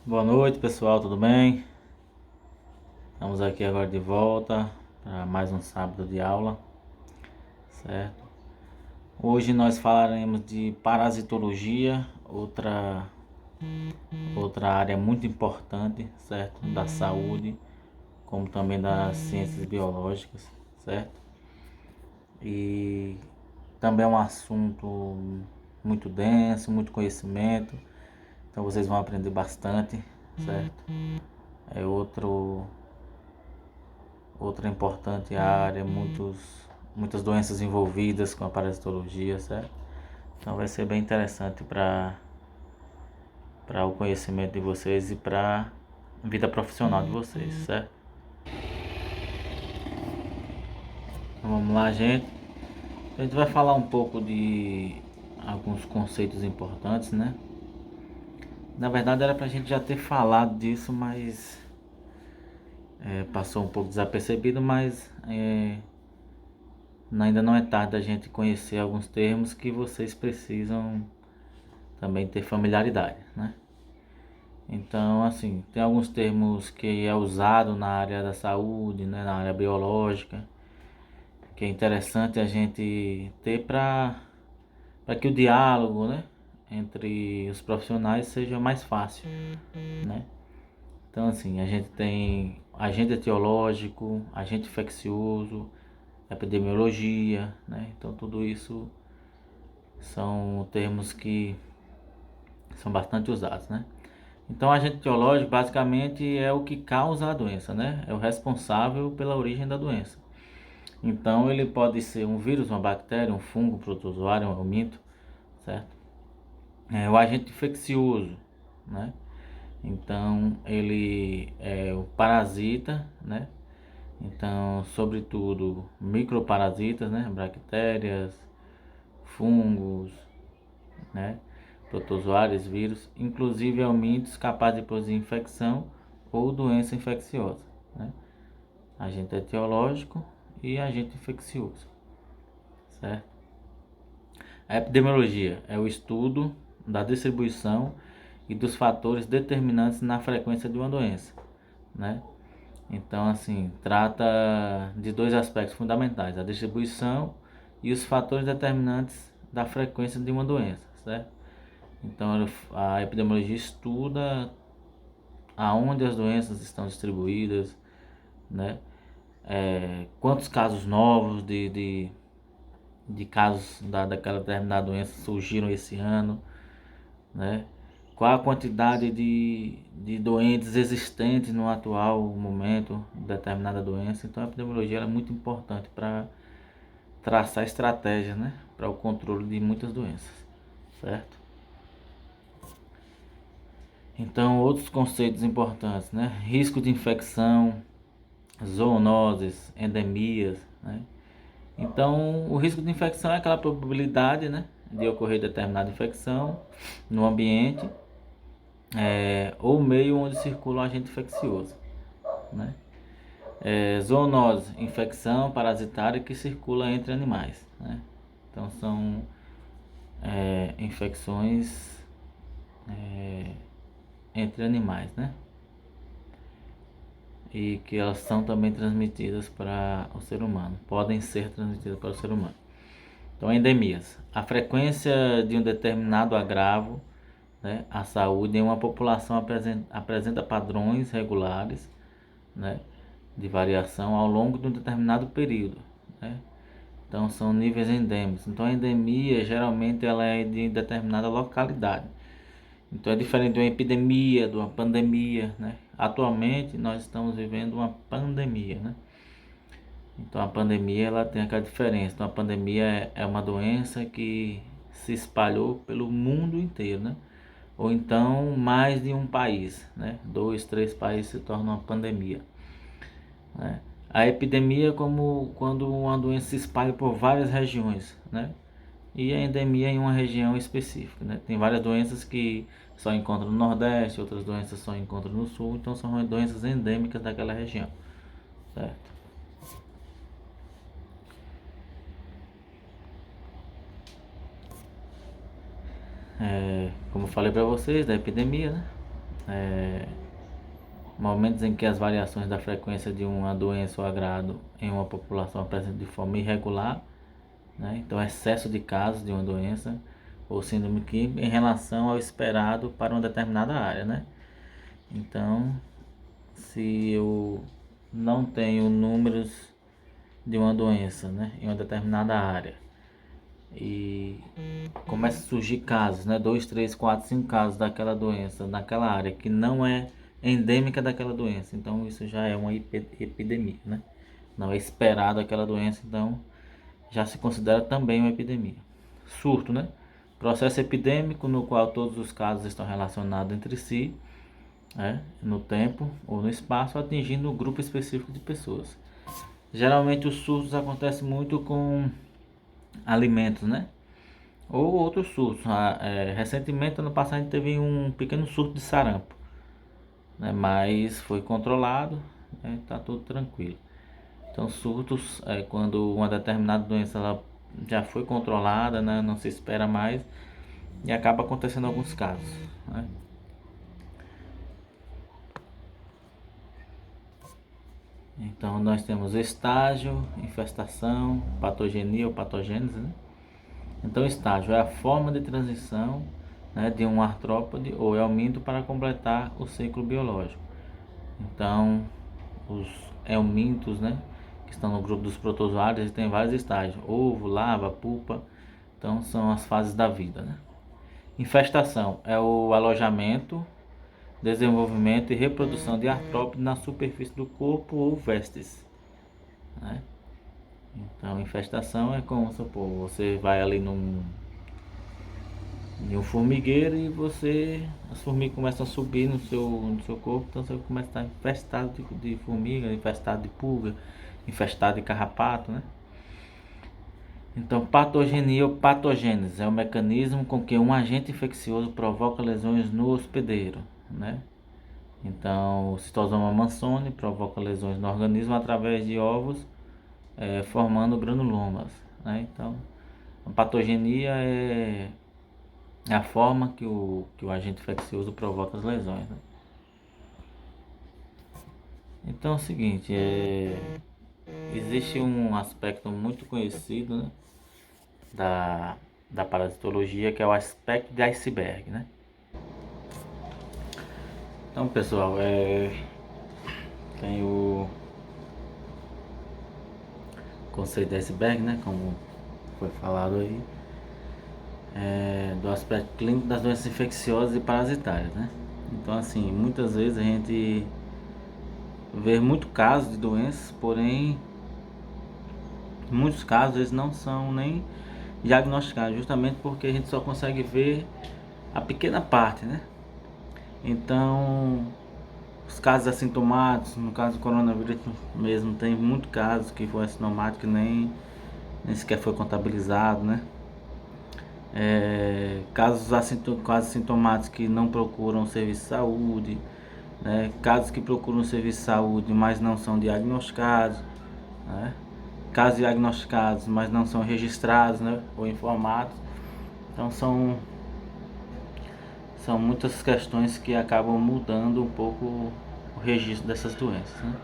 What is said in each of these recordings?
Boa noite, pessoal, tudo bem? Estamos aqui agora de volta para mais um sábado de aula, certo? Hoje nós falaremos de parasitologia, outra área muito importante, certo? Da saúde, como também das ciências biológicas, certo? E também é um assunto muito denso, muito conhecimento, então vocês vão aprender bastante, certo? É outra importante área, muitas doenças envolvidas com a parasitologia, certo? Então vai ser bem interessante para o conhecimento de vocês e para a vida profissional de vocês, certo? Então vamos lá, gente. A gente vai falar um pouco de alguns conceitos importantes, né? Na verdade era pra gente já ter falado disso, mas passou um pouco desapercebido, mas ainda não é tarde a gente conhecer alguns termos que vocês precisam também ter familiaridade, né? Então, assim, tem alguns termos que é usado na área da saúde, né, na área biológica, que é interessante a gente ter para que o diálogo, né, entre os profissionais seja mais fácil, né? Então, assim, a gente tem agente etiológico, agente infeccioso, epidemiologia, né? Então, tudo isso são termos que são bastante usados, né? Então, agente etiológico basicamente é o que causa a doença, né? É o responsável pela origem da doença. Então, ele pode ser um vírus, uma bactéria, um fungo, protozoário, um helminto, certo? O agente infeccioso, né? Então, ele é o parasita, né? Então, sobretudo microparasitas, né? Bactérias, fungos, né? Protozoários, vírus, inclusive helmintos capazes de produzir infecção ou doença infecciosa, né? Agente etiológico e agente infeccioso, certo? A epidemiologia é o estudo da distribuição e dos fatores determinantes na frequência de uma doença, né? Então, assim, trata de dois aspectos fundamentais: a distribuição e os fatores determinantes da frequência de uma doença, certo? Então, a epidemiologia estuda aonde as doenças estão distribuídas, né? Quantos casos novos de casos daquela determinada doença surgiram esse ano, né? Qual a quantidade de doentes existentes no atual momento de determinada doença. Então a epidemiologia é muito importante para traçar estratégias, né? Para o controle de muitas doenças, certo? Então outros conceitos importantes, né? Risco de infecção, zoonoses, endemias, né? Então, o risco de infecção é aquela probabilidade, né, de ocorrer determinada infecção no ambiente ou meio onde circula um agente infeccioso, né? Zoonose, infecção parasitária que circula entre animais, né? Então, são infecções entre animais, né? E que elas são também transmitidas para o ser humano, podem ser transmitidas para o ser humano. Então, endemias. A frequência de um determinado agravo, né, à saúde em uma população apresenta padrões regulares, né, de variação ao longo de um determinado período, né? Então, são níveis endêmicos. Então, a endemia, geralmente, ela é de determinada localidade. Então, é diferente de uma epidemia, de uma pandemia, né? Atualmente, nós estamos vivendo uma pandemia, né? Então a pandemia ela tem aquela diferença. Então a pandemia é uma doença que se espalhou pelo mundo inteiro, né? Ou então mais de um país, né? 2, 3 países se tornam uma pandemia, né? A epidemia é como quando uma doença se espalha por várias regiões, né? E a endemia em uma região específica, né? Tem várias doenças que só encontram no Nordeste, outras doenças só encontram no Sul, então são doenças endêmicas daquela região, certo? Como eu falei para vocês, da epidemia, né? momentos em que as variações da frequência de uma doença ou agrado em uma população apresentam de forma irregular, né? Então, excesso de casos de uma doença ou síndrome química em relação ao esperado para uma determinada área, né? Então, se eu não tenho números de uma doença, né, em uma determinada área e começa a surgir casos, né, 2, 3, 4, 5 casos daquela doença naquela área que não é endêmica daquela doença, então isso já é uma epidemia, né? Não é esperado aquela doença, então já se considera também uma epidemia. Surto, né? Processo epidêmico no qual todos os casos estão relacionados entre si, no tempo ou no espaço, atingindo um grupo específico de pessoas. Geralmente os surtos acontecem muito com alimentos, né? Ou outros surtos. Recentemente, ano passado, a gente teve um pequeno surto de sarampo, né? Mas foi controlado, né? Tá tudo tranquilo. Então, surtos é quando uma determinada doença ela já foi controlada, né? Não se espera mais e acaba acontecendo alguns casos, né? Então, nós temos estágio, infestação, patogenia ou patogênese, né? Então, estágio é a forma de transição, né, de um artrópode ou helminto para completar o ciclo biológico. Então, os helmintos, né, que estão no grupo dos protozoários, eles têm vários estágios: ovo, larva, pupa. Então, são as fases da vida, né? Infestação é o alojamento, desenvolvimento e reprodução de artrópode na superfície do corpo ou vestes, né? Então, infestação é como, supor, você vai ali em um formigueiro e as formigas começam a subir no seu corpo, então você começa a estar infestado de formiga, infestado de pulga, infestado de carrapato, né? Então, patogenia ou patogênese é o mecanismo com que um agente infeccioso provoca lesões no hospedeiro, né? Então, o citosoma mansoni provoca lesões no organismo através de ovos, formando granulomas, né? Então, a patogenia é a forma que o agente infeccioso provoca as lesões, né? Então é o seguinte, existe um aspecto muito conhecido, né, da parasitologia, que é o aspecto de iceberg, né? Então, pessoal, tem o conceito de iceberg, né, como foi falado aí, do aspecto clínico das doenças infecciosas e parasitárias, né? Então, assim, muitas vezes a gente vê muito casos de doenças, porém, em muitos casos eles não são nem diagnosticados, justamente porque a gente só consegue ver a pequena parte, né? Então, os casos assintomáticos, no caso do coronavírus mesmo, tem muitos casos que foi assintomático e nem sequer foi contabilizado, né? Casos assintomáticos que não procuram serviço de saúde, né? Casos que procuram serviço de saúde, mas não são diagnosticados, né? Casos diagnosticados, mas não são registrados, né, ou informados. Então são muitas questões que acabam mudando um pouco o registro dessas doenças, né?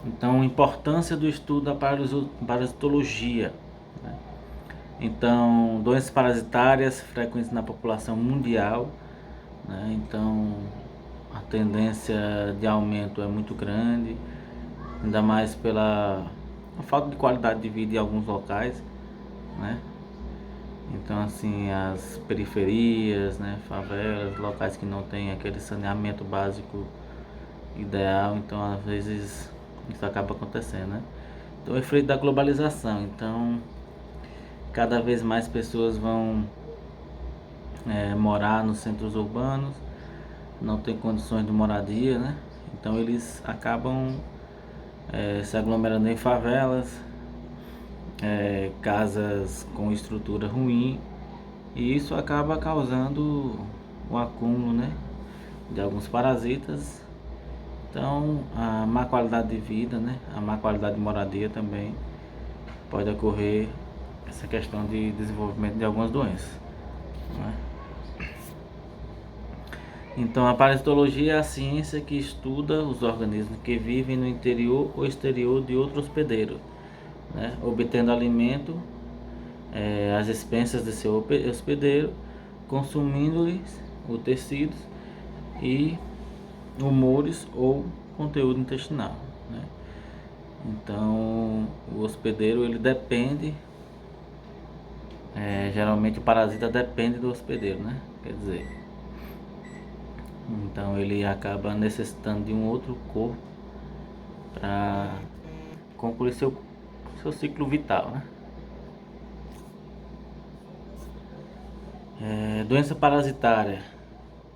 Então, a importância do estudo da parasitologia, né? Então, doenças parasitárias frequentes na população mundial, né? Então, a tendência de aumento é muito grande, ainda mais pela falta de qualidade de vida em alguns locais, né? Então, assim, as periferias, né, favelas, locais que não tem aquele saneamento básico ideal, então às vezes isso acaba acontecendo, né? Então, o efeito da globalização, então cada vez mais pessoas vão morar nos centros urbanos, não tem condições de moradia, né? Então eles acabam se aglomerando em favelas, casas com estrutura ruim, e isso acaba causando o acúmulo, né, de alguns parasitas. Então, a má qualidade de vida, né, a má qualidade de moradia também pode ocorrer essa questão de desenvolvimento de algumas doenças, né? Então, a parasitologia é a ciência que estuda os organismos que vivem no interior ou exterior de outro hospedeiro, né? Obtendo alimento às expensas de seu hospedeiro, consumindo-lhes os tecidos e humores ou conteúdo intestinal, né? Então, o hospedeiro ele depende, geralmente o parasita depende do hospedeiro, né? Quer dizer, então ele acaba necessitando de um outro corpo para concluir seu ciclo vital, né? Doença parasitária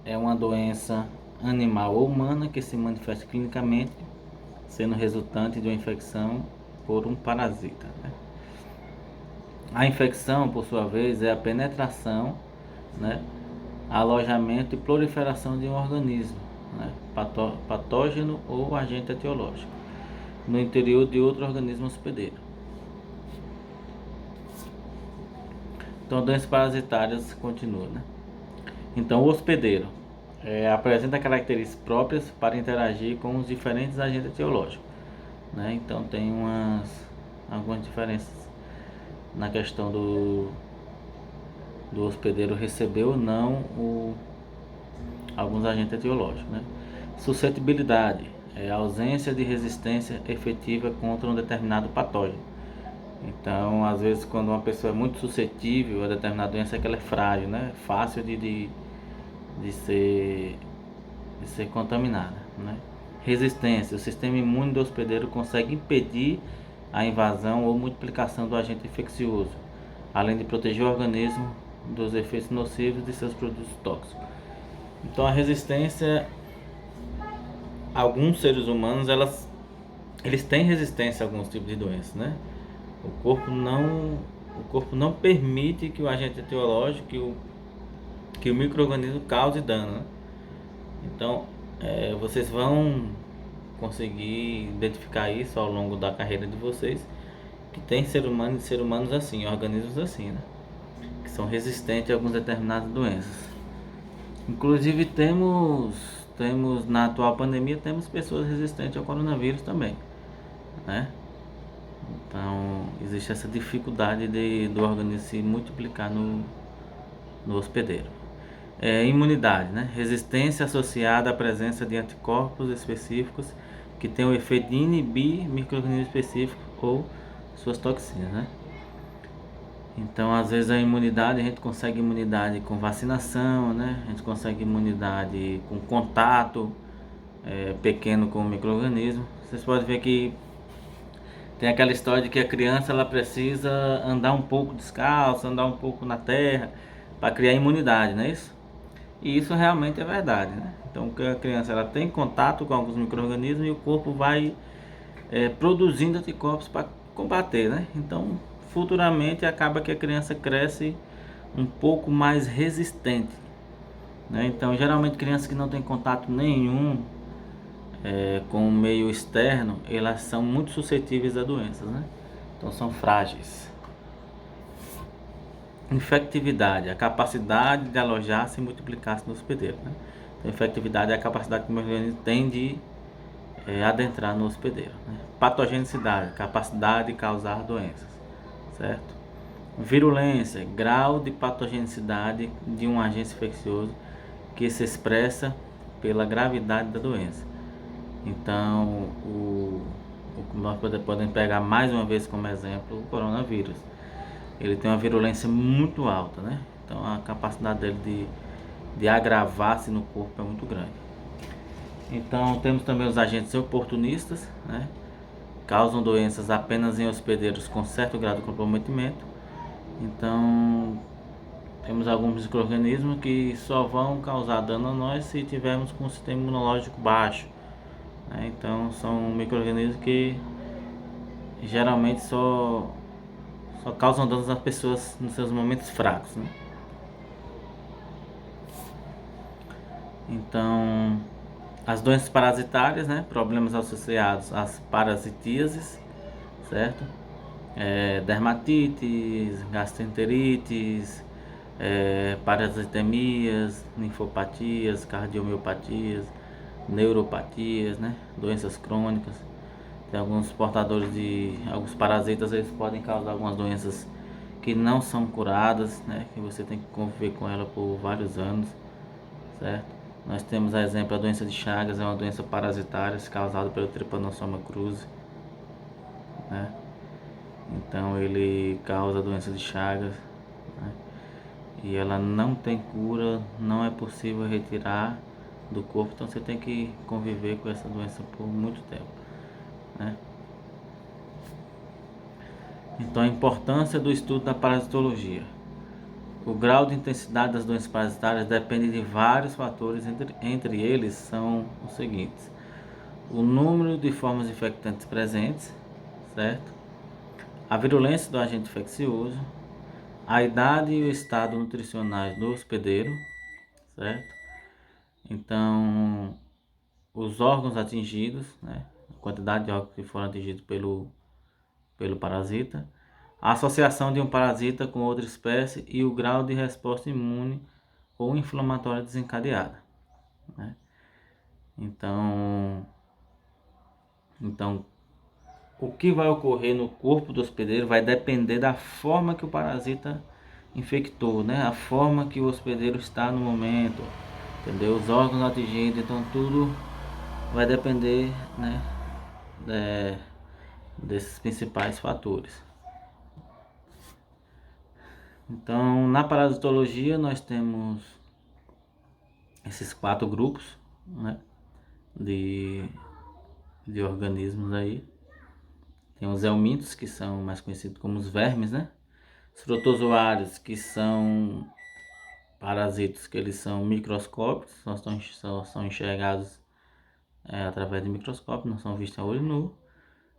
é uma doença animal ou humana que se manifesta clinicamente, sendo resultante de uma infecção por um parasita, né? A infecção, por sua vez, é a penetração, né, alojamento e proliferação de um organismo, né, patógeno ou agente etiológico, no interior de outro organismo hospedeiro. Então, doenças parasitárias continuam, né? Então, o hospedeiro apresenta características próprias para interagir com os diferentes agentes etiológicos, né? Então, tem algumas diferenças na questão do hospedeiro receber ou não alguns agentes etiológicos, né? Suscetibilidade é a ausência de resistência efetiva contra um determinado patógeno. Então, às vezes, quando uma pessoa é muito suscetível a determinada doença, é que ela é frágil, né? Fácil de ser contaminada, né? Resistência: o sistema imune do hospedeiro consegue impedir a invasão ou multiplicação do agente infeccioso, além de proteger o organismo dos efeitos nocivos de seus produtos tóxicos. Então, a resistência, alguns seres humanos eles têm resistência a alguns tipos de doenças, né? O corpo não permite que o agente etiológico, que o micro-organismo cause dano, né? Então, vocês vão conseguir identificar isso ao longo da carreira de vocês, que tem ser humanos assim, organismos assim, né? Que são resistentes a algumas determinadas doenças. Inclusive temos na atual pandemia temos pessoas resistentes ao coronavírus também, né? Então existe essa dificuldade do organismo se multiplicar no hospedeiro. Imunidade, né? Resistência associada à presença de anticorpos específicos que têm o efeito de inibir micro-organismos específicos ou suas toxinas, né? Então, às vezes a gente consegue imunidade com vacinação, né? A gente consegue imunidade com contato pequeno com o micro-organismo. Vocês podem ver que tem aquela história de que a criança ela precisa andar um pouco descalço, andar um pouco na terra para criar imunidade, não é isso? E isso realmente é verdade, né? Então, a criança ela tem contato com alguns micro-organismos e o corpo vai produzindo anticorpos para combater, né? Então, futuramente acaba que a criança cresce um pouco mais resistente, né? Então, geralmente crianças que não têm contato nenhum com o meio externo, elas são muito suscetíveis a doenças, né? Então, são frágeis. Infectividade, a capacidade de alojar-se e multiplicar-se no hospedeiro, né? Então, infectividade é a capacidade que o organismo tem de adentrar no hospedeiro, né? Patogenicidade, capacidade de causar doenças, certo? Virulência, grau de patogenicidade de um agente infeccioso que se expressa pela gravidade da doença. Então, nós podemos pegar mais uma vez como exemplo o coronavírus. Ele tem uma virulência muito alta, né? Então, a capacidade dele de agravar-se no corpo é muito grande. Então, temos também os agentes oportunistas, né? Causam doenças apenas em hospedeiros com certo grau de comprometimento. Então, temos alguns micro-organismos que só vão causar dano a nós se tivermos com o sistema imunológico baixo, né? Então, são micro-organismos que geralmente só causam danos às pessoas nos seus momentos fracos, né? Então, as doenças parasitárias, né? Problemas associados às parasitíases, certo? Dermatites, gastroenterites, parasitemias, linfopatias, cardiomiopatias, neuropatias, né? Doenças crônicas. Tem alguns portadores de alguns parasitas, eles podem causar algumas doenças que não são curadas, né? Que você tem que conviver com ela por vários anos, certo? Nós temos, a exemplo, a doença de Chagas, é uma doença parasitária causada pelo Trypanosoma cruzi, né? Então ele causa a doença de Chagas, né? E ela não tem cura, não é possível retirar do corpo, então você tem que conviver com essa doença por muito tempo, né? Então a importância do estudo da parasitologia. O grau de intensidade das doenças parasitárias depende de vários fatores, entre eles são os seguintes: o número de formas infectantes presentes, certo? A virulência do agente infeccioso, a idade e o estado nutricionais do hospedeiro, certo? Então, os órgãos atingidos, né? A quantidade de órgãos que foram atingidos pelo parasita, a associação de um parasita com outra espécie e o grau de resposta imune ou inflamatória desencadeada, né? Então, então, o que vai ocorrer no corpo do hospedeiro vai depender da forma que o parasita infectou, né? A forma que o hospedeiro está no momento, entendeu? Os órgãos atingidos, então tudo vai depender, né? Desses principais fatores. Então, na parasitologia nós temos esses 4 grupos, né? De, de organismos aí. Tem os helmintos, que são mais conhecidos como os vermes, né? Os protozoários, que são parasitas, que eles são microscópicos, só são enxergados através de microscópio, não são vistos a olho nu.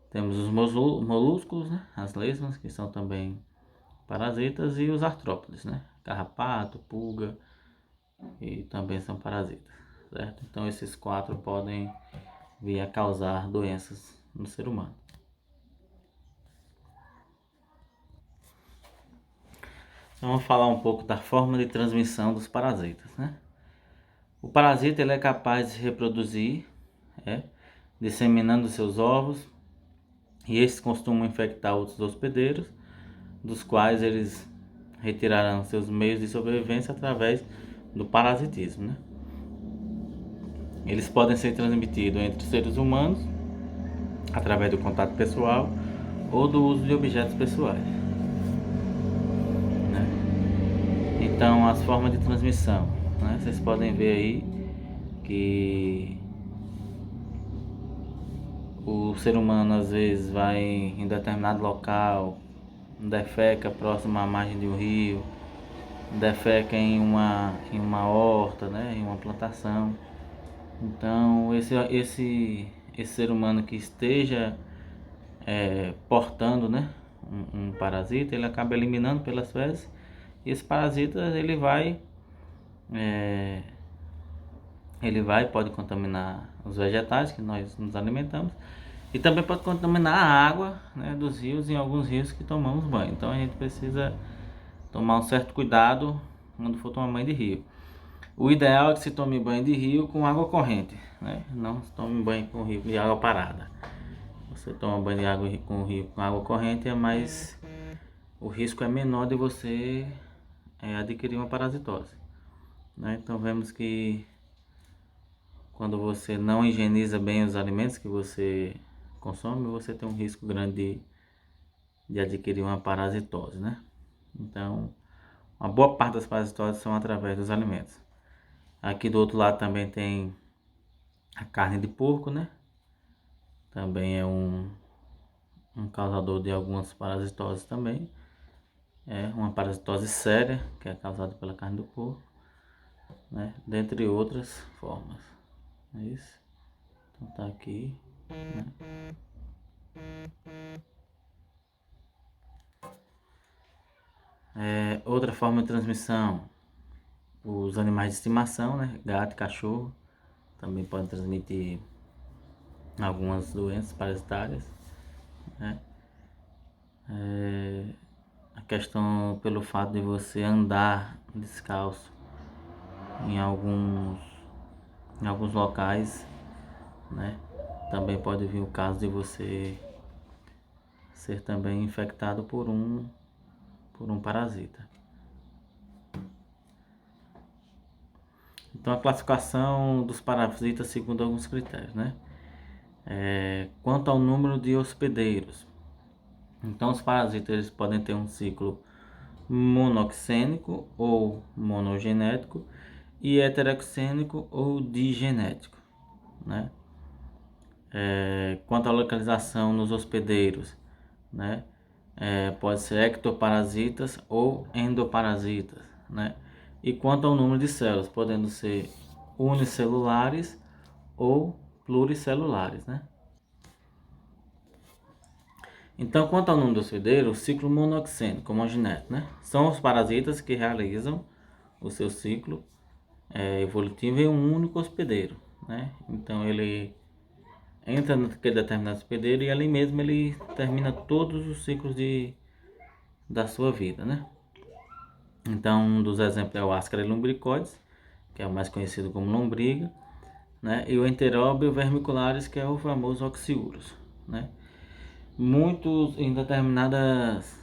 Temos os molúsculos, né? As lesmas, que são também parasitas, e os artrópodes, né? Carrapato, pulga, e também são parasitas, certo? Então esses 4 podem vir a causar doenças no ser humano. Então vamos falar um pouco da forma de transmissão dos parasitas, né? O parasita ele é capaz de se reproduzir, disseminando seus ovos, e esses costumam infectar outros hospedeiros, dos quais eles retirarão seus meios de sobrevivência através do parasitismo, né? Eles podem ser transmitidos entre seres humanos através do contato pessoal ou do uso de objetos pessoais, né? Então, as formas de transmissão, né? Vocês podem ver aí que o ser humano às vezes vai em determinado local, defeca próximo à margem de um rio, defeca em uma horta, né? Em uma plantação. Então, esse ser humano que esteja portando, né, um parasita, ele acaba eliminando pelas fezes, e esse parasita é, pode contaminar os vegetais que nós nos alimentamos, e também pode contaminar a água, né, dos rios, em alguns rios que tomamos banho. Então a gente precisa tomar um certo cuidado quando for tomar banho de rio. O ideal é que se tome banho de rio com água corrente, né? Não se tome banho com rio de água parada. Você toma banho de água com rio com água corrente, mas o risco é menor de você adquirir uma parasitose, né? Então vemos que quando você não higieniza bem os alimentos que você consome, você tem um risco grande de adquirir uma parasitose, né? Então, uma boa parte das parasitoses são através dos alimentos. Aqui do outro lado também tem a carne de porco, né? Também é um causador de algumas parasitoses também. É uma parasitose séria, que é causada pela carne do porco, né? Dentre outras formas. É isso. Então tá aqui, né? Outra forma de transmissão, os animais de estimação, né? Gato e cachorro também podem transmitir algumas doenças parasitárias, né? a questão pelo fato de você andar descalço em alguns locais, né? Também pode vir o caso de você ser também infectado por um parasita. Então a classificação dos parasitas segundo alguns critérios, né? Quanto ao número de hospedeiros, então os parasitas eles podem ter um ciclo monoxênico ou monogenético e heteroxênico ou digenético, né? Quanto à localização nos hospedeiros, né? Pode ser ectoparasitas ou endoparasitas, né? E quanto ao número de células, podendo ser unicelulares ou pluricelulares, né? Então, quanto ao número de hospedeiros, o ciclo monoxênico, homogenético, né? São os parasitas que realizam o seu ciclo evolutivo em um único hospedeiro, né? Então, ele entra naquele determinado hospedeiro e ali mesmo ele termina todos os ciclos da sua vida, né? Então, um dos exemplos é o Ascaris lumbricoides, que é o mais conhecido como lombriga, né? E o Enteróbio vermicularis, que é o famoso Oxiurus, né? Muitos em determinadas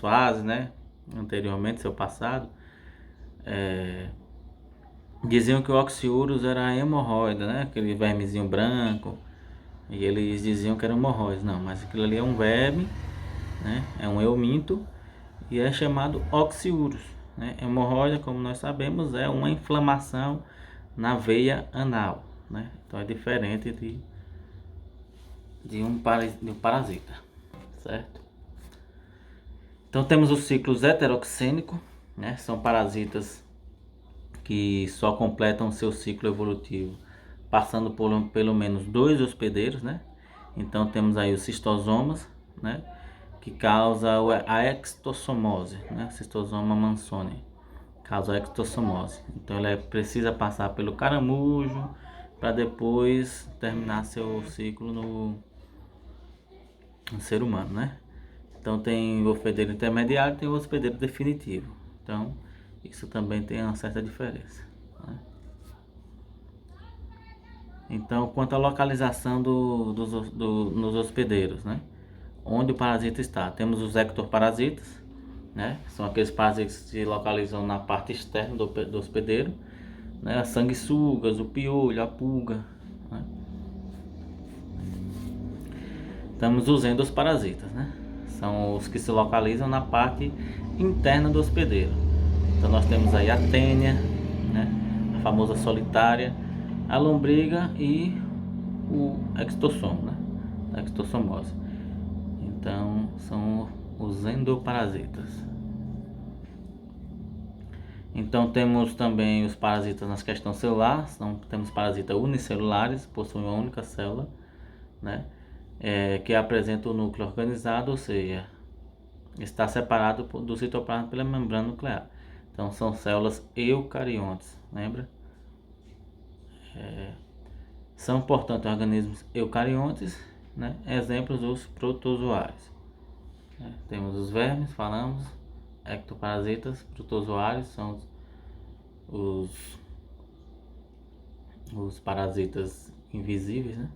fases, né? Anteriormente, seu passado, diziam que o Oxiurus era hemorroida, né? Aquele vermezinho branco, e eles diziam que era hemorroide. Não, mas aquilo ali é um verme, né? É um euminto e é chamado Oxiurus, né? Hemorroida, como nós sabemos, é uma inflamação na veia anal, né? Então é diferente de um parasita, certo? Então temos os ciclos heteroxênicos, né? São parasitas que só completam seu ciclo evolutivo passando por pelo menos 2 hospedeiros, né? Então temos aí os cistosomas, né? Que causa a extossomose, né? Cistosoma mansoni causa a extossomose. Então ela precisa passar pelo caramujo para depois terminar seu ciclo no ser humano, né? Então tem o hospedeiro intermediário e tem o hospedeiro definitivo. Então isso também tem uma certa diferença, né? Então, quanto à localização nos hospedeiros, né? Onde o parasita está? Temos os ectoparasitas, né? São aqueles parasitas que se localizam na parte externa do hospedeiro, né? As sanguessugas, o piolho, a pulga, né? Temos os endosparasitas, né? São os que se localizam na parte interna do hospedeiro. Então nós temos aí a tênia, né? A famosa solitária, a lombriga e o extossomo, né? A extossomose. Então são os endoparasitas. Então temos também os parasitas nas questões celulares. Então, temos parasitas unicelulares, possuem uma única célula, né? Que apresenta o núcleo organizado, ou seja, está separado do citoplasma pela membrana nuclear. Então são células eucariontes, lembra? São, portanto, organismos eucariontes, né? Exemplos dos protozoários. Temos os vermes, falamos, ectoparasitas, protozoários são os parasitas invisíveis, né?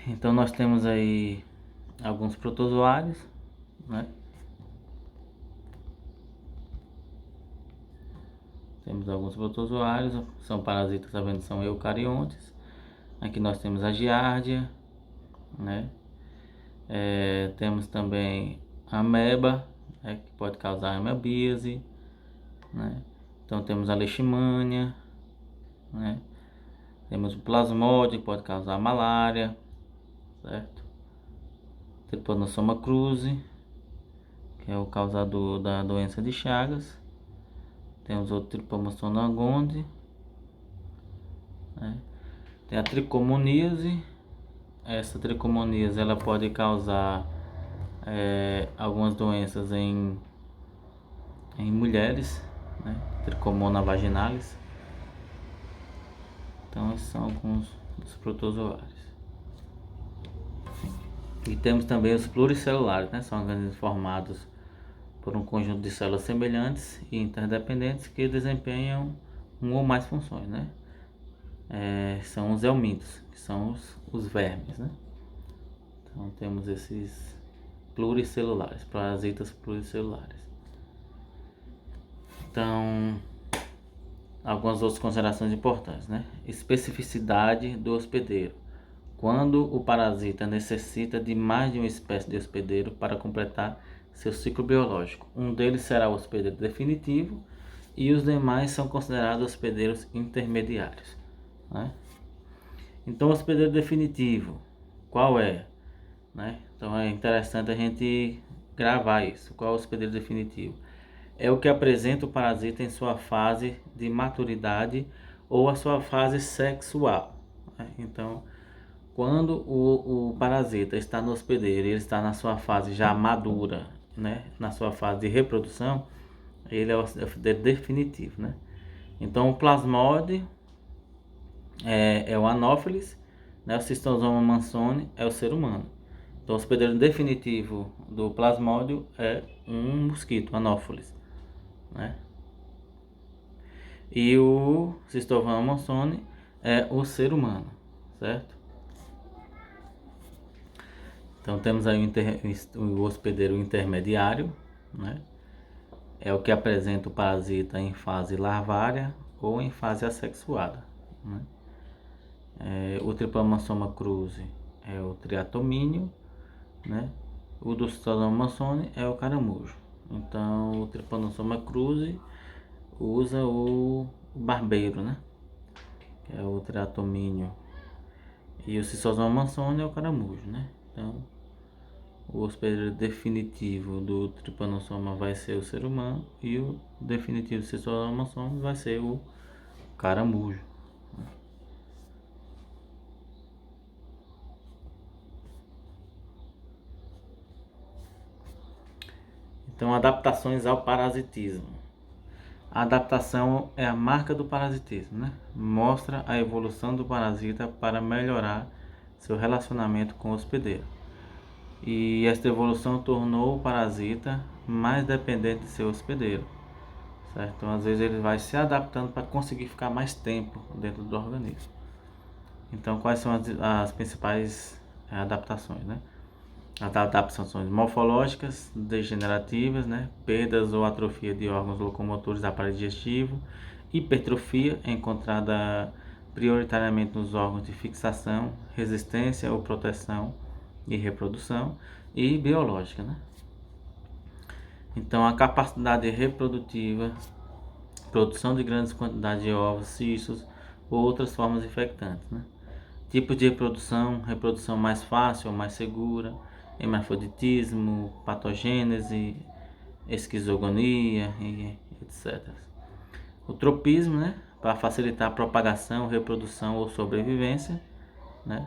Então nós temos aí alguns protozoários, né? Temos alguns protozoários, são parasitas, tá vendo? São eucariontes. Aqui nós temos a giardia, né? Temos também a ameba, que pode causar amebíase, né? Então temos a leishmania, né? Temos o plasmode, que pode causar malária, certo? Trypanosoma cruzi, que é o causador da doença de Chagas. Temos o Trypanosoma gondii, né? Tem a tricomoníase. Essa tricomoníase ela pode causar algumas doenças em mulheres, né? Tricomona vaginalis. Então esses são alguns dos protozoários. E temos também os pluricelulares, né? São organismos formados por um conjunto de células semelhantes e interdependentes que desempenham uma ou mais funções, né? São os helmintos, que são os vermes, né? Então temos esses pluricelulares, parasitas pluricelulares. Então, algumas outras considerações importantes, né? Especificidade do hospedeiro. Quando o parasita necessita de mais de uma espécie de hospedeiro para completar seu ciclo biológico, um deles será o hospedeiro definitivo e os demais são considerados hospedeiros intermediários, né? Então, o hospedeiro definitivo, qual é? Né? Então, é interessante a gente gravar isso. Qual é o hospedeiro definitivo? É o que apresenta o parasita em sua fase de maturidade ou a sua fase sexual, né? Então, quando o parasita está no hospedeiro e ele está na sua fase já madura, né? Na sua fase de reprodução, ele é o hospedeiro definitivo, né? Então, o plasmode é o anófeles, né? O Schistosoma mansoni é o ser humano. Então, o hospedeiro definitivo do plasmódio é um mosquito, anófeles, né? E o Schistosoma mansoni é o ser humano, certo? Então temos aí o hospedeiro intermediário, né? É o que apresenta o parasita em fase larvária ou em fase assexuada, né? O Trypanosoma cruzi é o triatomínio, né? O do Schistosoma mansoni é o caramujo. Então o Trypanosoma cruzi usa o barbeiro, né? Que é o triatomínio. E o Schistosoma mansoni é o caramujo, né? Então o hospedeiro definitivo do Trypanosoma vai ser o ser humano e o definitivo do Schistosoma mansoni vai ser o caramujo. Então, adaptações ao parasitismo. A adaptação é a marca do parasitismo, né? Mostra a evolução do parasita para melhorar seu relacionamento com o hospedeiro. E esta evolução tornou o parasita mais dependente de seu hospedeiro, certo? Então, às vezes ele vai se adaptando para conseguir ficar mais tempo dentro do organismo. Então, quais são as principais adaptações, né? As adaptações morfológicas, degenerativas, né? Perdas ou atrofia de órgãos locomotores do aparelho digestivo, hipertrofia encontrada prioritariamente nos órgãos de fixação, resistência ou proteção e reprodução, e biológica, né? Então, a capacidade reprodutiva, produção de grandes quantidades de ovos, cistos ou outras formas infectantes, né? Tipo de reprodução mais fácil ou mais segura, hermafroditismo, patogênese, esquizogonia, e etc. O tropismo, né, para facilitar a propagação, reprodução ou sobrevivência, né?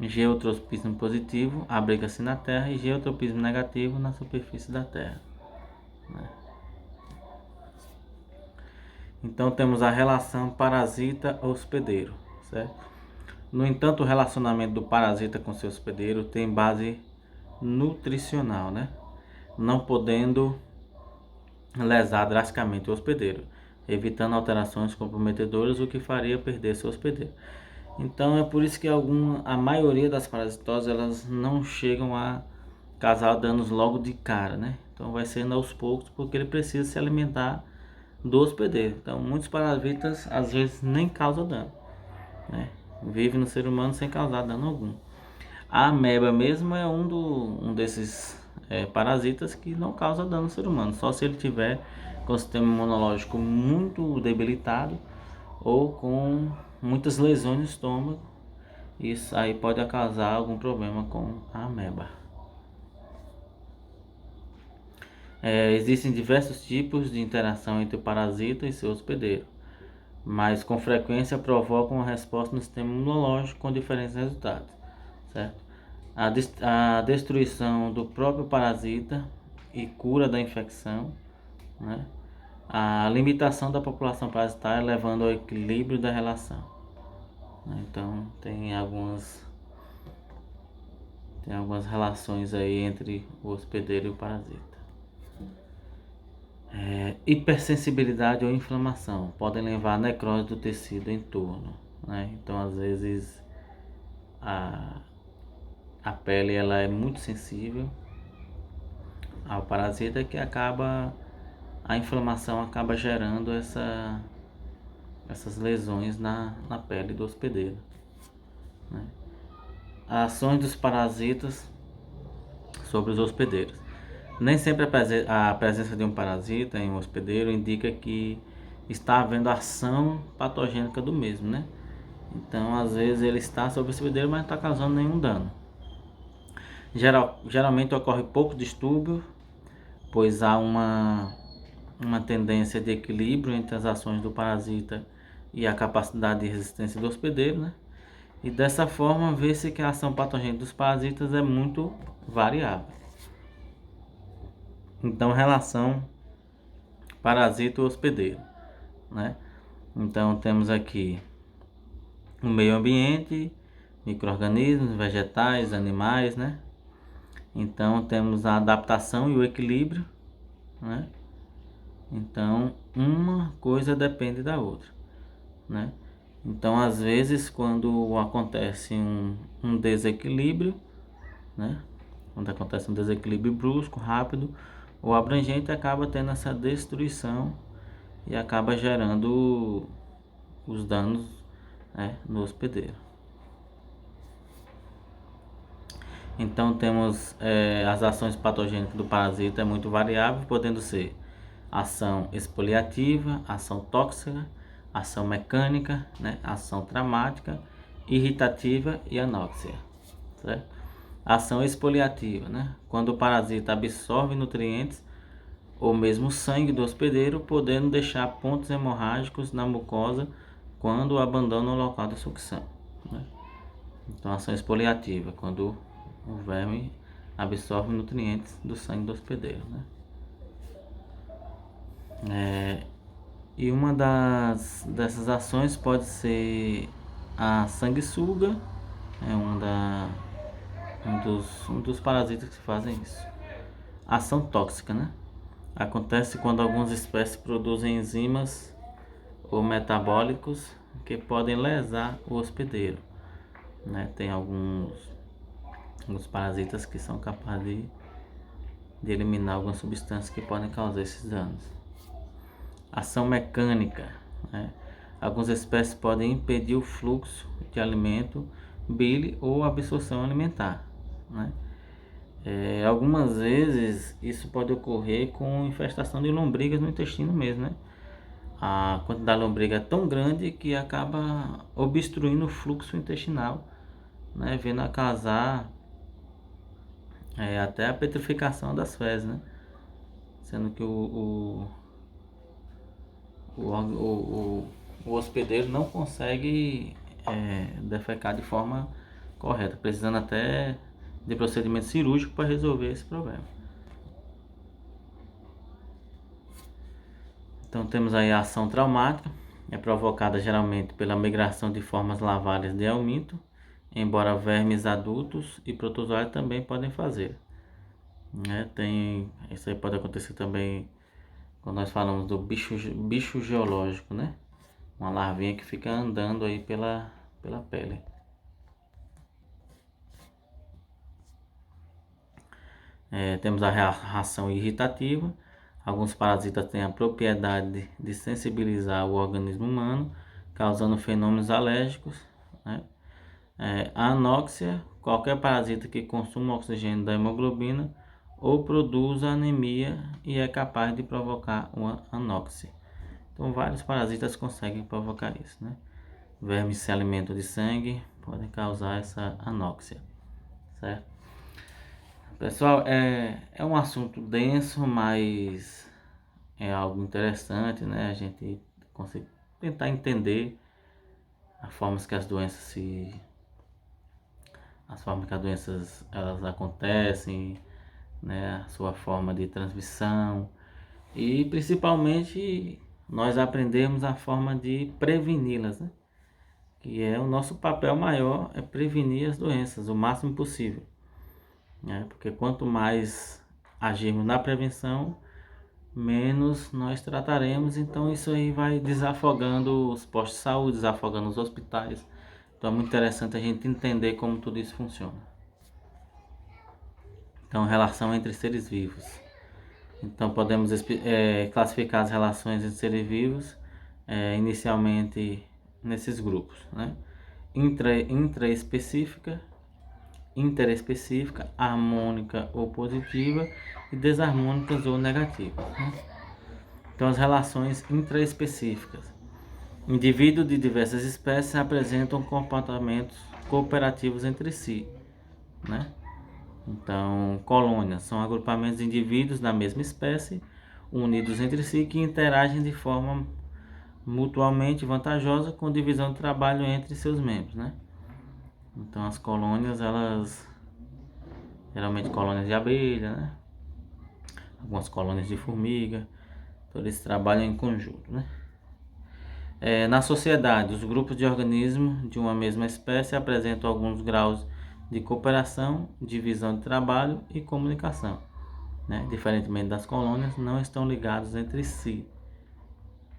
Geotropismo positivo, abriga-se na terra, e geotropismo negativo na superfície da terra, né? Então temos a relação parasita-hospedeiro, certo? No entanto, o relacionamento do parasita com seu hospedeiro tem base nutricional, né? Não podendo lesar drasticamente o hospedeiro, evitando alterações comprometedoras, o que faria perder seu hospedeiro. Então é por isso que a maioria das parasitoses elas não chegam a causar danos logo de cara, né? Então vai sendo aos poucos, porque ele precisa se alimentar do hospedeiro. Então muitos parasitas às vezes nem causam dano, né? Vive no ser humano sem causar dano algum. A ameba mesmo é um desses parasitas que não causa dano ao ser humano, só se ele tiver com o sistema imunológico muito debilitado ou com muitas lesões no estômago. Isso aí pode causar algum problema com a ameba. Existem diversos tipos de interação entre o parasita e seu hospedeiro, mas com frequência provocam uma resposta no sistema imunológico com diferentes resultados, certo? A destruição do próprio parasita e cura da infecção, né? A limitação da população parasitária levando ao equilíbrio da relação. Então tem algumas Tem algumas relações aí entre o hospedeiro e o parasita. Hipersensibilidade ou inflamação podem levar à necrose do tecido em torno, né? Então, às vezes, a, a pele ela é muito sensível ao parasita que a inflamação acaba gerando essas lesões na pele do hospedeiro, né? As ações dos parasitas sobre os hospedeiros. Nem sempre a presença de um parasita em um hospedeiro indica que está havendo ação patogênica do mesmo, né? Então, às vezes ele está sobre o hospedeiro, mas não está causando nenhum dano. Geralmente ocorre pouco distúrbio, pois há uma tendência de equilíbrio entre as ações do parasita e a capacidade de resistência do hospedeiro, né? E dessa forma vê-se que a ação patogênica dos parasitas é muito variável. Então, relação parasita-hospedeiro, né? Então, temos aqui o meio ambiente, micro-organismos, vegetais, animais, né? Então, temos a adaptação e o equilíbrio, né? Então, uma coisa depende da outra, né? Então, às vezes, quando acontece um desequilíbrio, né? Quando acontece um desequilíbrio brusco, rápido ou abrangente, acaba tendo essa destruição e acaba gerando os danos, né, no hospedeiro. Então temos as ações patogênicas do parasita é muito variável, podendo ser ação exfoliativa, ação tóxica, ação mecânica, né, ação traumática, irritativa e anóxia, certo? Ação exfoliativa, né, quando o parasita absorve nutrientes ou mesmo sangue do hospedeiro, podendo deixar pontos hemorrágicos na mucosa quando abandona o local da sucção, né? Então, ação exfoliativa, quando o verme absorve nutrientes do sangue do hospedeiro, né? E uma dessas ações pode ser a sanguessuga, é um dos parasitas que fazem isso. Ação tóxica, né? Acontece quando algumas espécies produzem enzimas ou metabólicos que podem lesar o hospedeiro, né? Tem alguns parasitas que são capazes de eliminar algumas substâncias que podem causar esses danos. Ação mecânica, né? Algumas espécies podem impedir o fluxo de alimento, bile ou absorção alimentar, né? Algumas vezes isso pode ocorrer com infestação de lombrigas no intestino mesmo, né? A quantidade de lombriga é tão grande que acaba obstruindo o fluxo intestinal, né? Vindo a causar até a petrificação das fezes, né? Sendo que o hospedeiro não consegue defecar de forma correta, precisando até de procedimento cirúrgico para resolver esse problema. Então temos aí a ação traumática, é provocada geralmente pela migração de formas lavares de helminto, embora vermes adultos e protozoários também podem fazer, né? Isso aí pode acontecer também quando nós falamos do bicho geológico, né? Uma larvinha que fica andando aí pela pele. Temos a reação irritativa. Alguns parasitas têm a propriedade de sensibilizar o organismo humano, causando fenômenos alérgicos, né? A anóxia, qualquer parasita que consuma oxigênio da hemoglobina ou produza anemia e é capaz de provocar uma anóxia. Então, vários parasitas conseguem provocar isso, né? Vermes se alimentam de sangue, podem causar essa anóxia, certo? Pessoal, é um assunto denso, mas é algo interessante, né? A gente consegue tentar entender as formas que as doenças elas acontecem, né? A sua forma de transmissão e principalmente nós aprendemos a forma de preveni-las, né? Que é o nosso papel maior, é prevenir as doenças o máximo possível. né? Porque quanto mais agirmos na prevenção, menos nós trataremos. Então isso aí vai desafogando os postos de saúde, desafogando os hospitais. Então é muito interessante a gente entender como tudo isso funciona. Então, relação entre seres vivos. Então podemos classificar as relações entre seres vivos inicialmente nesses grupos, né? Intraespecífica, interespecífica, harmônica ou positiva e desarmônicas ou negativas, né? Então as relações intraespecíficas. Indivíduos de diversas espécies apresentam comportamentos cooperativos entre si, né? Então, colônias são agrupamentos de indivíduos da mesma espécie, unidos entre si, que interagem de forma mutuamente vantajosa com divisão de trabalho entre seus membros, né? Então, as colônias, elas geralmente colônias de abelha, né? Algumas colônias de formiga, então eles trabalham em conjunto, né? Na sociedade, os grupos de organismos de uma mesma espécie apresentam alguns graus de cooperação, divisão de trabalho e comunicação, né? Diferentemente das colônias, não estão ligados entre si,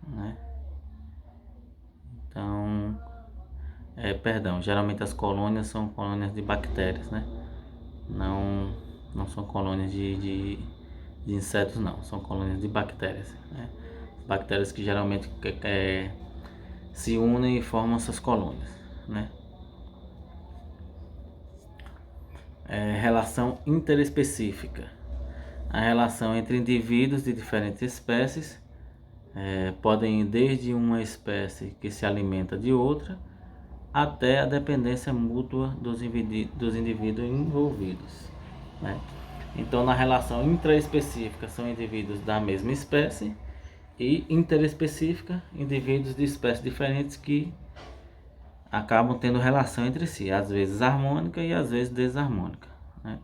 né? Então, geralmente as colônias são colônias de bactérias, né? Não, não são colônias de insetos, não, são colônias de bactérias, né? Bactérias que geralmente se unem e formam essas colônias, né? Relação interespecífica. A relação entre indivíduos de diferentes espécies podem ir desde uma espécie que se alimenta de outra até a dependência mútua dos indivíduos envolvidos, né? Então, na relação intraespecífica são indivíduos da mesma espécie e interespecífica, indivíduos de espécies diferentes que acabam tendo relação entre si, às vezes harmônica e às vezes desarmônica, né?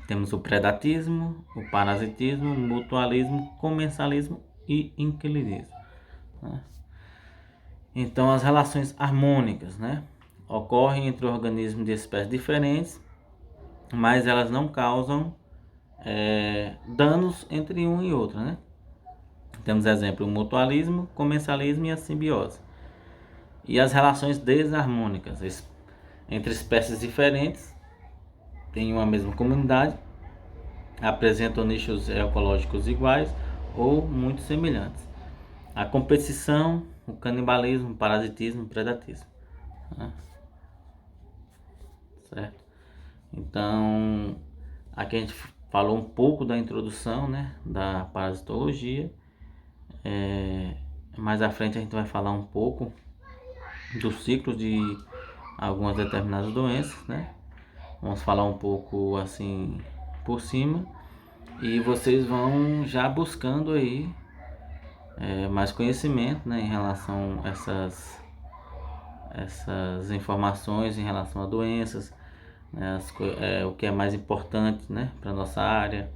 Temos o predatismo, o parasitismo, o mutualismo, comensalismo e inquilinismo, né? Então, as relações harmônicas, né, ocorrem entre organismos de espécies diferentes, mas elas não causam danos entre um e outro, né? Temos exemplo o mutualismo, comensalismo e a simbiose. E as relações desarmônicas entre espécies diferentes em uma mesma comunidade apresentam nichos ecológicos iguais ou muito semelhantes. A competição, o canibalismo, o parasitismo, o predatismo, né? Certo? Então, aqui a gente falou um pouco da introdução, né, da parasitologia. Mais à frente a gente vai falar um pouco dos ciclos de algumas determinadas doenças, né? Vamos falar um pouco assim por cima e vocês vão já buscando aí mais conhecimento, né, em relação a essas informações em relação a doenças, né, o que é mais importante, né, para nossa área,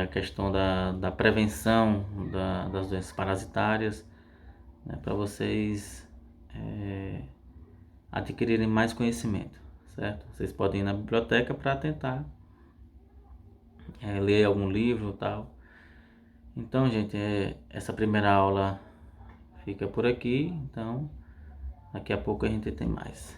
a questão da prevenção das doenças parasitárias, né, para vocês adquirirem mais conhecimento, certo? Vocês podem ir na biblioteca para tentar ler algum livro ou tal. Então, gente, essa primeira aula fica por aqui. Então, daqui a pouco a gente tem mais.